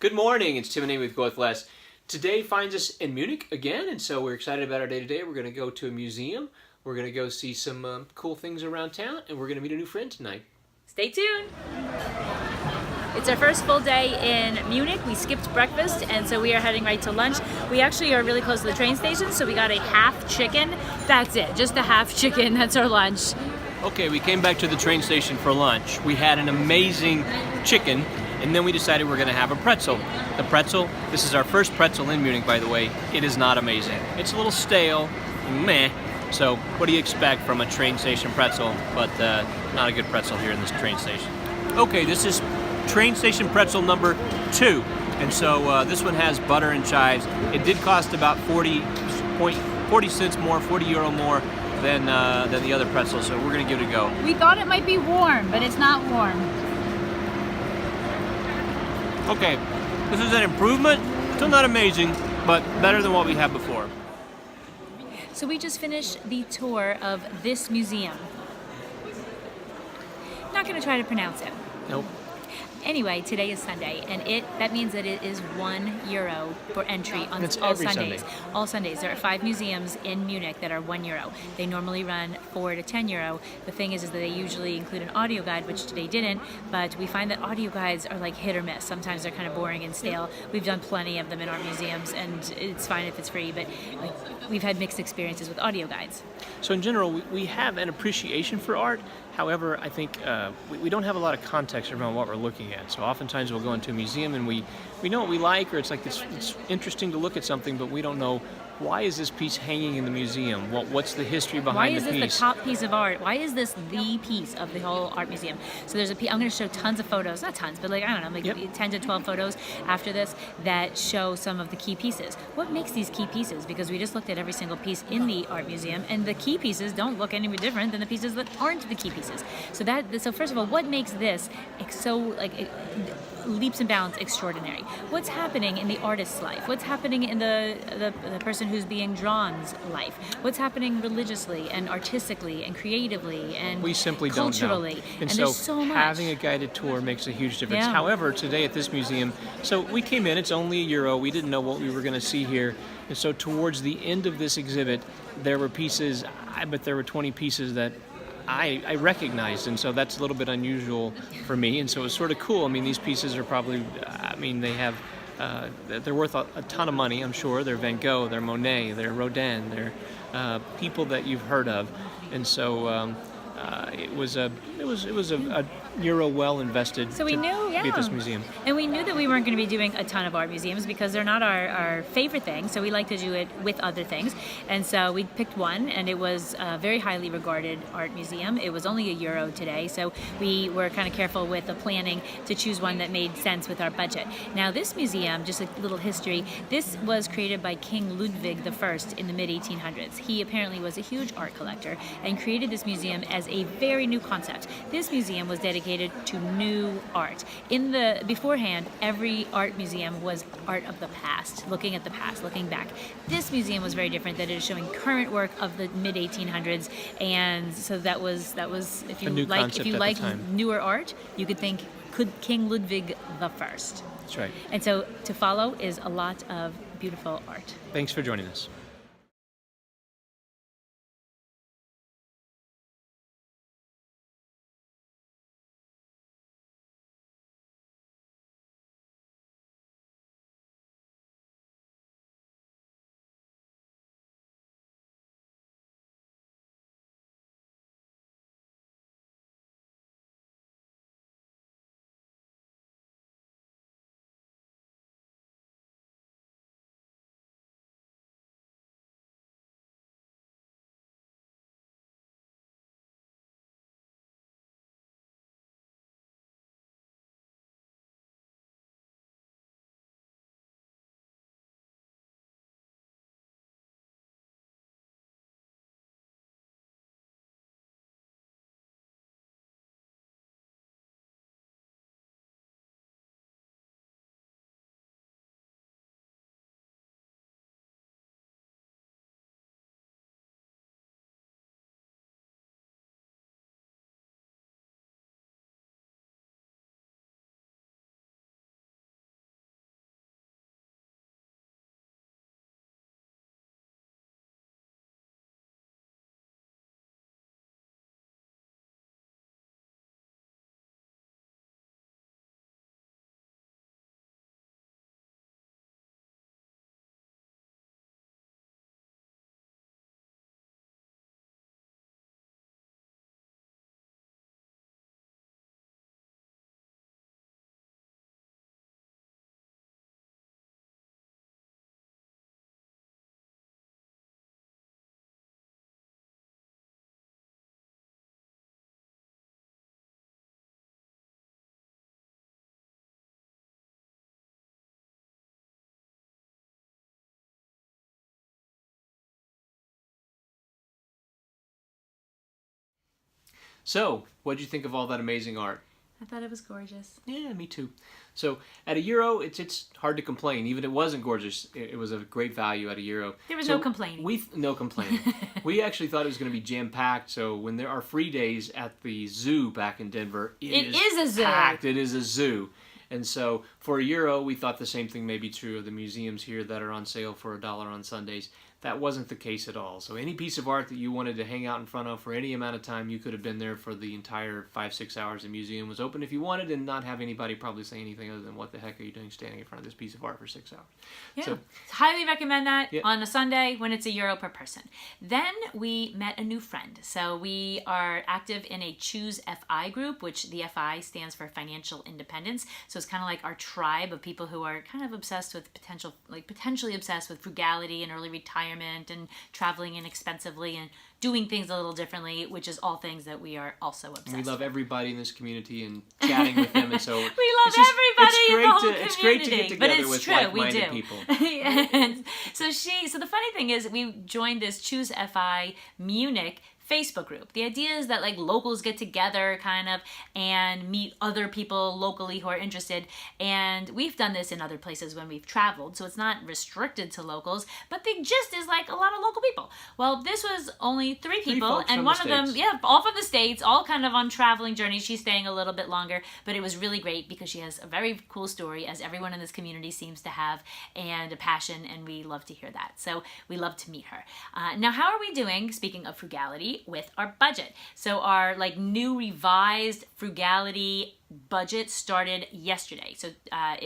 Good morning, it's Tim and Amy with Go With Less. Today finds us in Munich again, and so we're excited about our day today. We're going to go to a museum, we're going to go see some cool things around town, and we're going to meet a new friend tonight. Stay tuned! It's our first full day in Munich. We skipped breakfast, and so we are heading right to lunch. We actually are really close to the train station, so we got a half chicken. That's it, just a half chicken, that's our lunch. Okay, we came back to the train station for lunch. We had an amazing chicken, and then we decided we're going to have a pretzel. The pretzel, this is our first pretzel in Munich, by the way. It is not amazing. It's a little stale, meh. So what do you expect from a train station pretzel, but not a good pretzel here in this train station. Okay, this is train station pretzel number 2. And so this one has butter and chives. It did cost about 40 cents more, 40 euro more than the other pretzels, so we're going to give it a go. We thought it might be warm, but it's not warm. Okay, this is an improvement. Still not amazing, but better than what we had before. So we just finished the tour of this museum. Not going to try to pronounce it. Nope. Anyway, today is Sunday, and that means that it is €1 for entry on It's all every Sundays. Sunday. All Sundays. There are 5 museums in Munich that are €1. They normally run €4 to €10. The thing is that they usually include an audio guide, which today didn't, but we find that audio guides are like hit or miss. Sometimes they're kind of boring and stale. We've done plenty of them in our museums, and it's fine if it's free, but we've had mixed experiences with audio guides. So in general, we have an appreciation for art. However, I think we don't have a lot of context around what we're looking at. So oftentimes we'll go into a museum and we know what we like, or it's like it's interesting to look at something, but we don't know, why is this piece hanging in the museum? What's the history behind the piece? Why is this the top piece of art? Why is this the piece of the whole art museum? So there's I'm going to show tons of photos, not tons, but 10 to 12 photos after this that show some of the key pieces. What makes these key pieces? Because we just looked at every single piece in the art museum, and the key pieces don't look any different than the pieces that aren't the key pieces. So first of all, what makes this so leaps and bounds extraordinary? What's happening in the artist's life? What's happening in the person who's being drawn's life? What's happening religiously and artistically and creatively and we simply culturally? don't know. And there's so much. Having a guided tour makes a huge difference. Yeah. However, today at this museum, so we came in, it's only €1. We didn't know what we were going to see here. And so towards the end of this exhibit, there were pieces, I bet there were 20 pieces that I recognized, and so that's a little bit unusual for me, and so it's sort of cool. I mean, these pieces are probably, they have, they're worth a ton of money, I'm sure. They're Van Gogh, they're Monet, they're Rodin, they're people that you've heard of, and so it was a euro well invested So we knew, be at this museum. And we knew that we weren't going to be doing a ton of art museums because they're not our favorite thing, so we like to do it with other things. And so we picked one, and it was a very highly regarded art museum. It was only €1 today, so we were kind of careful with the planning to choose one that made sense with our budget. Now this museum, just a little history, this was created by King Ludwig I in the mid-1800s. He apparently was a huge art collector and created this museum as a very new concept. This museum was dedicated to new art. Beforehand, every art museum was art of the past, looking at the past, looking back. This museum was very different, that it is showing current work of the mid-1800s, and so that was if you like newer art, you could think King Ludwig I. That's right. And so to follow is a lot of beautiful art. Thanks for joining us. So, what did you think of all that amazing art? I thought it was gorgeous. Yeah, me too. So at €1, it's hard to complain. Even if it wasn't gorgeous, it was a great value at €1. There was no complaining. No complaining. We actually thought it was going to be jam-packed, so when there are free days at the zoo back in Denver, it is a zoo. Packed. It is a zoo. And so for €1, we thought the same thing may be true of the museums here that are on sale for $1 on Sundays. That wasn't the case at all. So any piece of art that you wanted to hang out in front of for any amount of time, you could have been there for the entire 5-6 hours the museum was open if you wanted, and not have anybody probably say anything other than, what the heck are you doing standing in front of this piece of art for 6 hours? Yeah, so, highly recommend that yeah. on a Sunday when it's €1 per person. Then we met a new friend. So we are active in a ChooseFI group, which the FI stands for Financial Independence. So it's kind of like our tribe of people who are kind of obsessed with potentially obsessed with frugality and early retirement and traveling inexpensively and doing things a little differently, which is all things that we are also obsessed with. We love everybody in this community and chatting with them, and so we love everybody in the whole community. It's great to get together with true, like-minded people. And so the funny thing is, we joined this ChooseFI Munich Facebook group. The idea is that like locals get together kind of and meet other people locally who are interested, and we've done this in other places when we've traveled, so it's not restricted to locals, but the gist is like a lot of local people. Well, this was only three people, and one of them, all from the States, all kind of on traveling journeys. She's staying a little bit longer, but it was really great because she has a very cool story, as everyone in this community seems to have, and a passion, and we love to hear that. So we love to meet her. Now, how are we doing, speaking of frugality, with our budget? So our new revised frugality budget started yesterday. So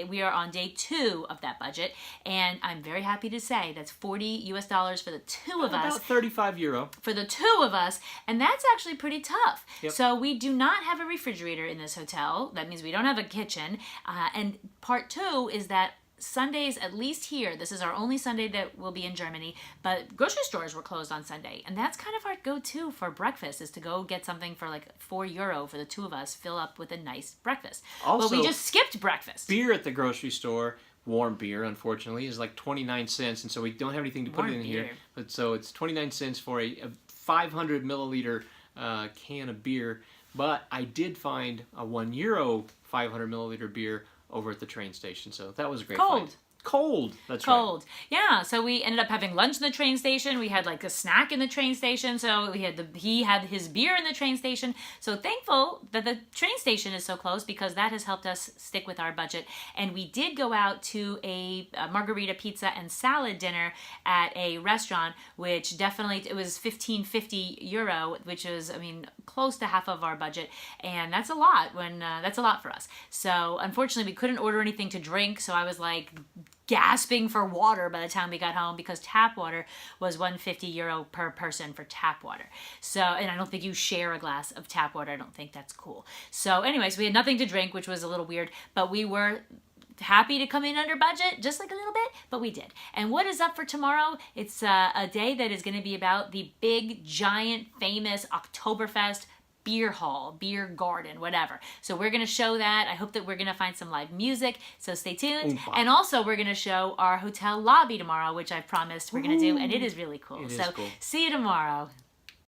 we are on day 2 of that budget, and I'm very happy to say that's $40 for the two of us. About €35. For the two of us, and that's actually pretty tough. Yep. So we do not have a refrigerator in this hotel. That means we don't have a kitchen. And part 2 is that Sundays, at least here, this is our only Sunday that we'll be in Germany, but grocery stores were closed on Sunday. And that's kind of our go-to for breakfast, is to go get something for €4 for the two of us, fill up with a nice breakfast. Also, well, we just skipped breakfast. Beer at the grocery store, warm beer, unfortunately, is 29 cents, and so we don't have anything to put it in here. But so it's 29 cents for a 500 milliliter can of beer. But I did find a €1 500 milliliter beer over at the train station, so that was a great find. Cold. That's right. Cold. Yeah. So we ended up having lunch in the train station. We had a snack in the train station. So he had his beer in the train station. So thankful that the train station is so close, because that has helped us stick with our budget. And we did go out to a margarita pizza and salad dinner at a restaurant, which definitely, it was €15.50, which is, close to half of our budget. And that's a lot that's a lot for us. So unfortunately we couldn't order anything to drink. So I was gasping for water by the time we got home, because tap water was €150 per person for tap water. So, and I don't think you share a glass of tap water. I don't think that's cool. So anyways, we had nothing to drink, which was a little weird, but we were happy to come in under budget, just a little bit, but we did. And what is up for tomorrow? It's a day that is going to be about the big, giant, famous Oktoberfest beer hall, beer garden, whatever. So we're going to show that. I hope that we're going to find some live music, so stay tuned. Oompa. And also we're going to show our hotel lobby tomorrow, which I promised we're going to do, and it is really cool. It is so cool. See you tomorrow.